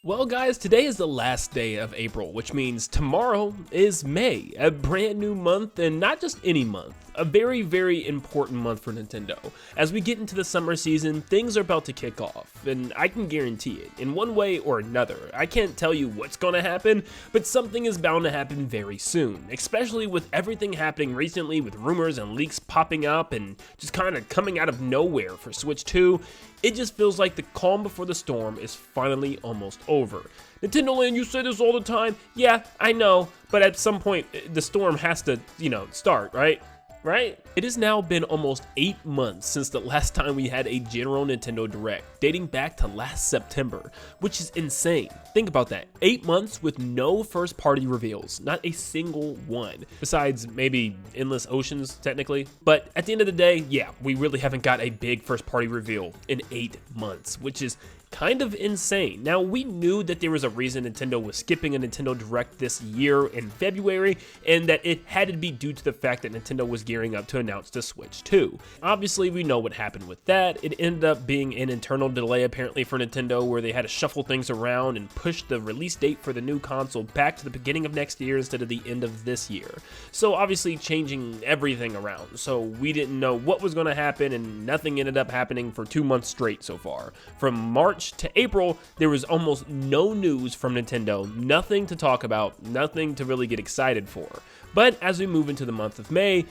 Well guys, today is the last day of April, which means tomorrow is May, a brand new month, and not just any month, a very, very important month for Nintendo. As we get into the summer season, things are about to kick off, and I can guarantee it, in one way or another. I can't tell you what's gonna happen, but something is bound to happen very soon, especially with everything happening recently with rumors and leaks popping up and just kind of coming out of nowhere for Switch 2. It just feels like the calm before the storm is finally almost over. Nintendo Land, you say this all the time. Yeah, I know, but at some point, the storm has to, start, right? Right? It has now been almost 8 months since the last time we had a general Nintendo Direct, dating back to last September, which is insane. Think about that. 8 months with no first party reveals, not a single one, besides maybe Endless Oceans technically. But at the end of the day, yeah, we really haven't got a big first party reveal in 8 months, which is kind of insane. Now, we knew that there was a reason Nintendo was skipping a Nintendo Direct this year in February, and that it had to be due to the fact that Nintendo was gearing up to announce the Switch 2. Obviously, we know what happened with that. It ended up being an internal delay apparently for Nintendo, where they had to shuffle things around and push the release date for the new console back to the beginning of next year instead of the end of this year. So obviously changing everything around. So we didn't know what was going to happen, and nothing ended up happening for 2 months straight so far. From March to April, there was almost no news from Nintendo, nothing to talk about, nothing to really get excited for. But as we move into the month of May,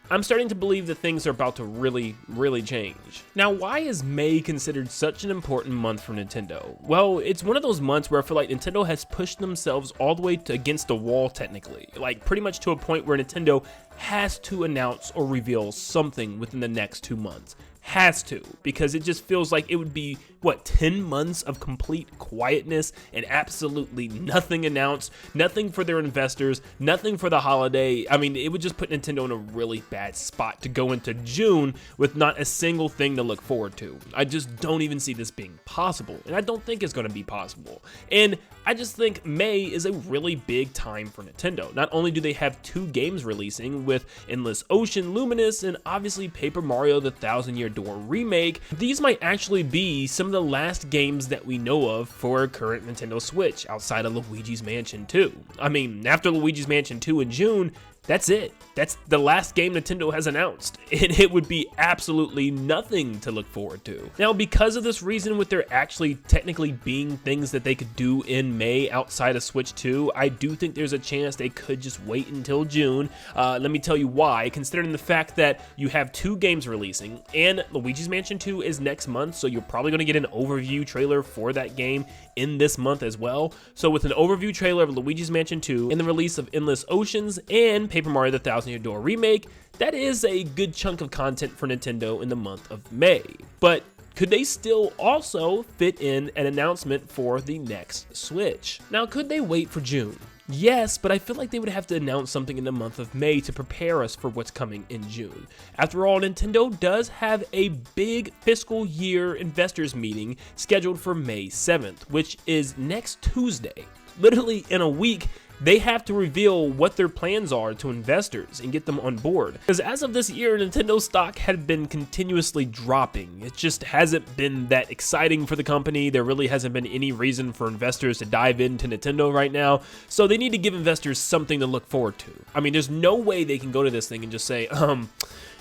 I'm starting to believe that things are about to really change. Now, why is May considered such an important month for Nintendo? Well, it's one of those months where I feel like Nintendo has pushed themselves all the way against the wall technically, like pretty much to a point where Nintendo has to announce or reveal something within the next 2 months. Has to, because it just feels like it would be, 10 months of complete quietness and absolutely nothing announced, nothing for their investors, nothing for the holiday. I mean, it would just put Nintendo in a really bad spot to go into June with not a single thing to look forward to. I just don't even see this being possible, and I don't think it's going to be possible. And I just think May is a really big time for Nintendo. Not only do they have 2 games releasing with Endless Ocean, Luminous, and obviously Paper Mario the Thousand Year Door remake, these might actually be some of the last games that we know of for a current Nintendo Switch outside of Luigi's Mansion 2. I mean, after Luigi's Mansion 2 in June, that's it. That's the last game Nintendo has announced, and it would be absolutely nothing to look forward to. Now, because of this reason, with there actually technically being things that they could do in May outside of Switch 2, I do think there's a chance they could just wait until June. Let me tell you why, considering the fact that you have 2 games releasing, and Luigi's Mansion 2 is next month, so you're probably going to get an overview trailer for that game in this month as well. So with an overview trailer of Luigi's Mansion 2 and the release of Endless Oceans and Paper Mario the Thousand Year Door remake, that is a good chunk of content for Nintendo in the month of May. But could they still also fit in an announcement for the next Switch? Now, could they wait for June? Yes, but I feel like they would have to announce something in the month of May to prepare us for what's coming in June. After all, Nintendo does have a big fiscal year investors meeting scheduled for May 7th, which is next Tuesday. Literally in a week, they have to reveal what their plans are to investors and get them on board. Because as of this year, Nintendo stock had been continuously dropping. It just hasn't been that exciting for the company. There really hasn't been any reason for investors to dive into Nintendo right now. So they need to give investors something to look forward to. I mean, there's no way they can go to this thing and just say,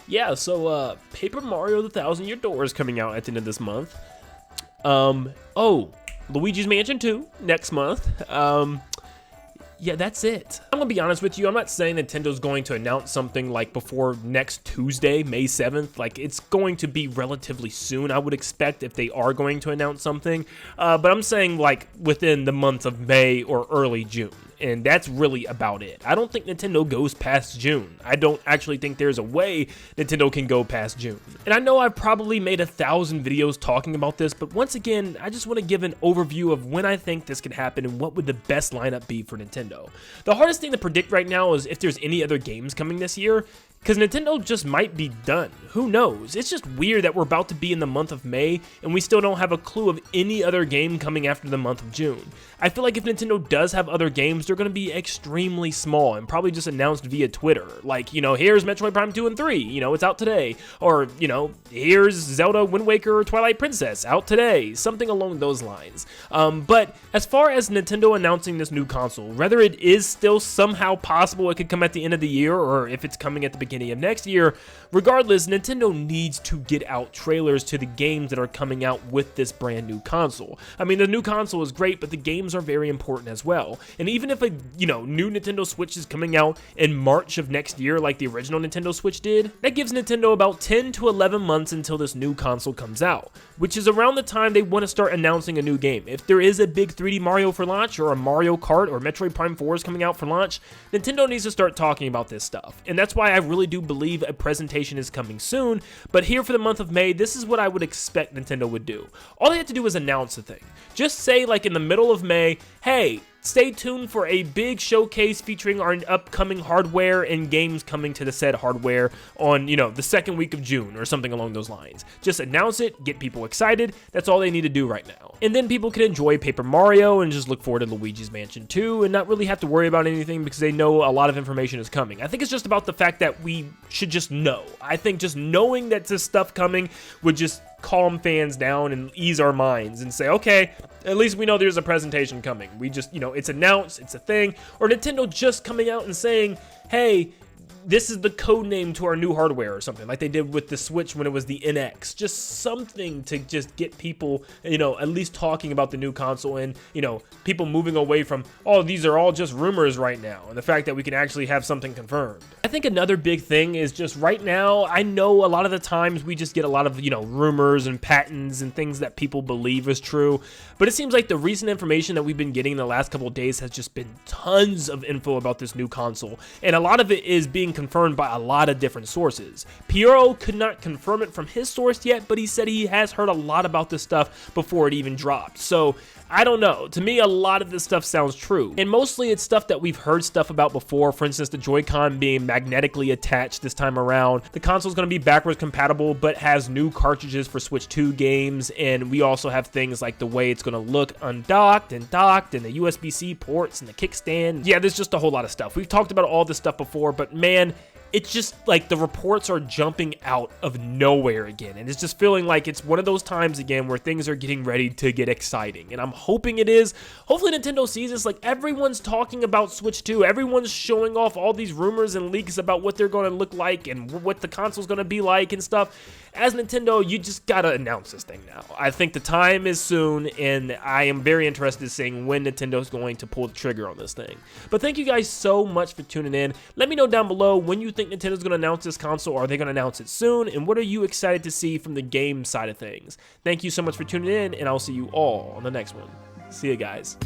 yeah, so Paper Mario the Thousand Year Door is coming out at the end of this month. Luigi's Mansion 2 next month. Yeah, that's it. I'm gonna be honest with you, I'm not saying Nintendo's going to announce something like before next Tuesday, May 7th. Like, it's going to be relatively soon, I would expect, if they are going to announce something. But I'm saying like within the month of May or early June. And that's really about it. I don't think Nintendo goes past June. I don't actually think there's a way Nintendo can go past June. And I know I've probably made 1,000 videos talking about this, but once again, I just want to give an overview of when I think this could happen and what would the best lineup be for Nintendo. The hardest thing to predict right now is if there's any other games coming this year, because Nintendo just might be done. Who knows? It's just weird that we're about to be in the month of May and we still don't have a clue of any other game coming after the month of June. I feel like if Nintendo does have other games, they're going to be extremely small and probably just announced via Twitter. Like, you know, here's Metroid Prime 2 and 3, you know, it's out today. Or, you know, here's Zelda Wind Waker Twilight Princess out today. Something along those lines. But as far as Nintendo announcing this new console, whether it is still somehow possible it could come at the end of the year or if it's coming at the beginning of next year, regardless, Nintendo needs to get out trailers to the games that are coming out with this brand new console. I mean, the new console is great, but the games are very important as well. And even if a, you know, new Nintendo Switch is coming out in March of next year like the original Nintendo Switch did, that gives Nintendo about 10 to 11 months until this new console comes out, which is around the time they want to start announcing a new game. If there is a big 3D Mario for launch or a Mario Kart or Metroid Prime 4 is coming out for launch, Nintendo needs to start talking about this stuff. And that's why I really do believe a presentation is coming soon, but here for the month of May, this is what I would expect Nintendo would do. All they have to do is announce the thing. Just say, like, in the middle of May, hey, stay tuned for a big showcase featuring our upcoming hardware and games coming to the said hardware on, you know, the second week of June or something along those lines. Just announce it, get people excited. That's all they need to do right now. And then people can enjoy Paper Mario and just look forward to Luigi's Mansion 2 and not really have to worry about anything because they know a lot of information is coming. I think it's just about the fact that we should just know. I think just knowing that this stuff coming would just calm fans down and ease our minds and say, okay, at least we know there's a presentation coming. We just, you know, it's announced, it's a thing. Or Nintendo just coming out and saying, hey, this is the code name to our new hardware or something, like they did with the Switch when it was the NX. Just something to just get people, you know, at least talking about the new console and, you know, people moving away from, oh, these are all just rumors right now, and the fact that we can actually have something confirmed. I think another big thing is just right now, I know a lot of the times we just get a lot of, you know, rumors and patents and things that people believe is true, but it seems like the recent information that we've been getting in the last couple of days has just been tons of info about this new console, and a lot of it is being confirmed by a lot of different sources. Piero could not confirm it from his source yet, but he said he has heard a lot about this stuff before it even dropped. So I don't know. To me, a lot of this stuff sounds true. And mostly it's stuff that we've heard stuff about before. For instance, the Joy-Con being magnetically attached this time around. The console's going to be backwards compatible, but has new cartridges for Switch 2 games. And we also have things like the way it's going to look undocked and docked and the USB-C ports and the kickstand. Yeah, there's just a whole lot of stuff. We've talked about all this stuff before, but man, it's just like the reports are jumping out of nowhere again. And it's just feeling like it's one of those times again where things are getting ready to get exciting. And I'm hoping it is. Hopefully Nintendo sees this. Like, everyone's talking about Switch 2. Everyone's showing off all these rumors and leaks about what they're going to look like and what the console's going to be like and stuff. As Nintendo, you just got to announce this thing now. I think the time is soon, and I am very interested in seeing when Nintendo's going to pull the trigger on this thing. But thank you guys so much for tuning in. Let me know down below when you think Nintendo's going to announce this console. Are they going to announce it soon? And what are you excited to see from the game side of things? Thank you so much for tuning in, and I'll see you all on the next one. See you guys.